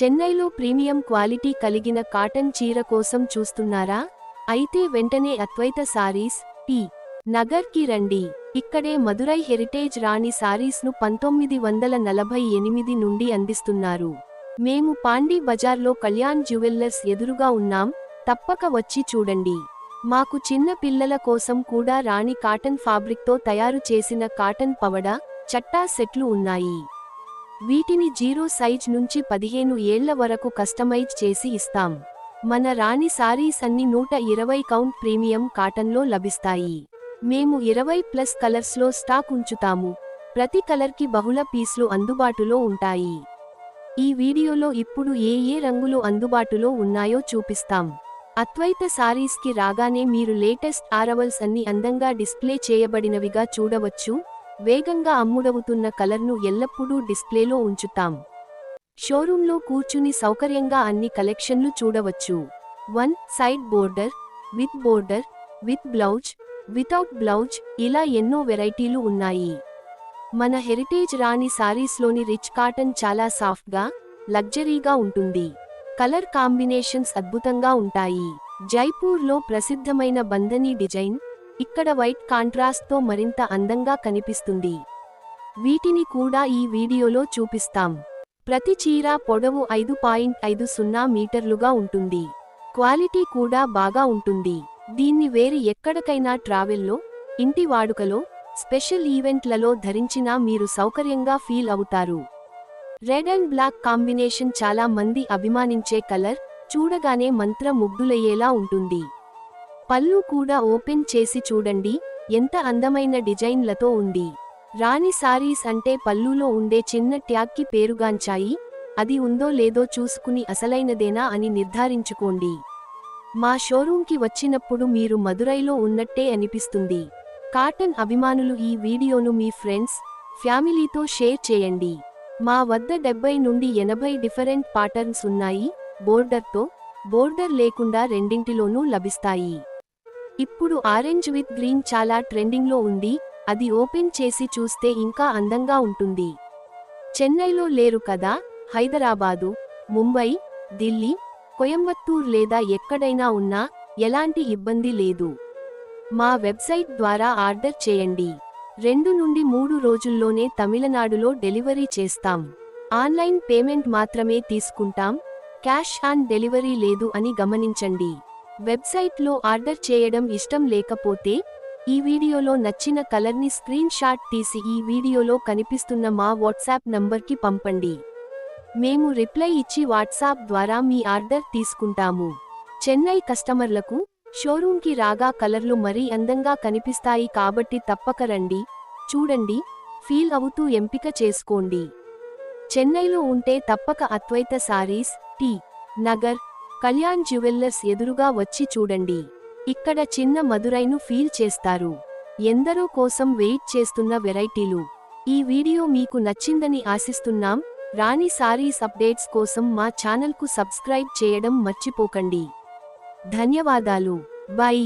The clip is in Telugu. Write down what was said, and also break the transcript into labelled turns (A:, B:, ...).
A: చెన్నైలో ప్రీమియం క్వాలిటీ కలిగిన కాటన్ చీర కోసం చూస్తున్నారా? అయితే వెంటనే అద్వైత సారీస్ టీ నగర్ కి రండి. ఇక్కడే మదురై హెరిటేజ్ రాణి సారీస్ను 1948 నుండి అందిస్తున్నారు. మేము పాండీ బజార్లో కళ్యాణ్ జ్యువెల్లర్స్ ఎదురుగా ఉన్నాం, తప్పక వచ్చి చూడండి. మాకు చిన్న పిల్లల కోసం కూడా రాణి కాటన్ ఫాబ్రిక్తో తయారు చేసిన కాటన్ పవడ, చట్టా సెట్లు ఉన్నాయి. వీటిని 0 సైజ్ నుంచి 15 ఏళ్ల వరకు కస్టమైజ్ చేసి ఇస్తాం. మన రాణి సారీస్ అన్ని 120 కౌంట్ ప్రీమియం కాటన్లో లభిస్తాయి. మేము 20+ కలర్స్లో స్టాక్ ఉంచుతాము. ప్రతి కలర్కి బహుళ పీస్లు అందుబాటులో ఉంటాయి. ఈ వీడియోలో ఇప్పుడు ఏ రంగులు అందుబాటులో ఉన్నాయో చూపిస్తాం. అద్వైత సారీస్కి రాగానే మీరు లేటెస్ట్ అరైవల్స్ అన్ని అందంగా డిస్ప్లే చేయబడినవిగా చూడవచ్చు. వేగంగా అమ్ముడవుతున్న కలర్ను ఎల్లప్పుడూ డిస్ప్లేలో ఉంచుతాం. షోరూంలో కూర్చుని సౌకర్యంగా అన్ని కలెక్షన్లు చూడవచ్చు. 1 side border, with blouse, without blouse, ఇలా ఎన్నో వెరైటీలు ఉన్నాయి. మన హెరిటేజ్ రాణి సారీస్లోని రిచ్ కాటన్ చాలా సాఫ్ట్గా, లగ్జరీగా ఉంటుంది. కలర్ కాంబినేషన్స్ అద్భుతంగా ఉంటాయి. జైపూర్లో ప్రసిద్ధమైన బంధనీ డిజైన్ ఇక్కడ వైట్ కాంట్రాస్ట్తో మరింత అందంగా కనిపిస్తుంది. వీటిని కూడా ఈ వీడియోలో చూపిస్తాం. ప్రతి చీర పొడవు 5.50 మీటర్లుగా ఉంటుంది. క్వాలిటీ కూడా బాగా ఉంటుంది. దీన్ని వేరే ఎక్కడికైనా ట్రావెల్లో, ఇంటి వాడుకలో, స్పెషల్ ఈవెంట్లలో ధరించినా మీరు సౌకర్యంగా ఫీల్ అవుతారు. రెడ్ అండ్ బ్లాక్ కాంబినేషన్ చాలా మంది అభిమానించే కలర్, చూడగానే మంత్ర ముగ్ధులయ్యేలా ఉంటుంది. పళ్ళు కూడా ఓపెన్ చేసి చూడండి, ఎంత అందమైన డిజైన్లతో ఉంది. రాణి సారీస్ అంటే పళ్ళులో ఉండే చిన్న ట్యాగ్కి పేరుగాంచాయి. అది ఉందో లేదో చూసుకుని అసలైనదేనా అని నిర్ధారించుకోండి. మా షోరూంకి వచ్చినప్పుడు మీరు మదురైలో ఉన్నట్టే అనిపిస్తుంది. కాటన్ అభిమానులు ఈ వీడియోను మీ ఫ్రెండ్స్, ఫ్యామిలీతో షేర్ చేయండి. మా వద్ద 70 నుండి 80 డిఫరెంట్ ప్యాటర్న్స్ ఉన్నాయి. బోర్డర్తో, బోర్డర్ లేకుండా రెండింటిలోనూ లభిస్తాయి. ఇప్పుడు ఆరెంజ్ విత్ గ్రీన్ చాలా ట్రెండింగ్లో ఉంది. అది ఓపెన్ చేసి చూస్తే ఇంకా అందంగా ఉంటుంది. చెన్నైలో లేరు కదా? హైదరాబాదు, ముంబై, ఢిల్లీ, కోయంబత్తూర్ లేదా ఎక్కడైనా ఉన్నా ఎలాంటి ఇబ్బంది లేదు. మా వెబ్సైట్ ద్వారా ఆర్డర్ చేయండి. 2 నుండి 3 రోజుల్లోనే తమిళనాడులో డెలివరీ చేస్తాం. ఆన్లైన్ పేమెంట్ మాత్రమే తీసుకుంటాం, క్యాష్ ఆన్ డెలివరీ లేదు అని గమనించండి. వెబ్సైట్లో ఆర్డర్ చేయడం ఇష్టం లేకపోతే ఈ వీడియోలో నచ్చిన కలర్ని స్క్రీన్ షాట్ తీసి ఈ వీడియోలో కనిపిస్తున్న మా వాట్సాప్ నంబర్కి పంపండి. మేము రిప్లై ఇచ్చి వాట్సాప్ ద్వారా మీ ఆర్డర్ తీసుకుంటాము. చెన్నై కస్టమర్లకు షోరూంకి రాగా కలర్లు మరీ అందంగా కనిపిస్తాయి కాబట్టి తప్పక రండి, చూడండి, ఫీల్ అవుతూ ఎంపిక చేసుకోండి. చెన్నైలో ఉంటే తప్పక అద్వైత సారీస్ టీ నగర్, కళ్యాణ్ జ్యువెల్లర్స్ ఎదురుగా వచ్చి చూడండి. ఇక్కడ చిన్న మదురైను ఫీల్ చేస్తారు. ఎందరో కోసం వెయిట్ చేస్తున్న వెరైటీలు. ఈ వీడియో మీకు నచ్చిందని ఆశిస్తున్నాం. రాణి సారీస్ అప్డేట్స్ కోసం మా ఛానల్కు సబ్స్క్రైబ్ చేయడం మర్చిపోకండి. ధన్యవాదాలు. బై.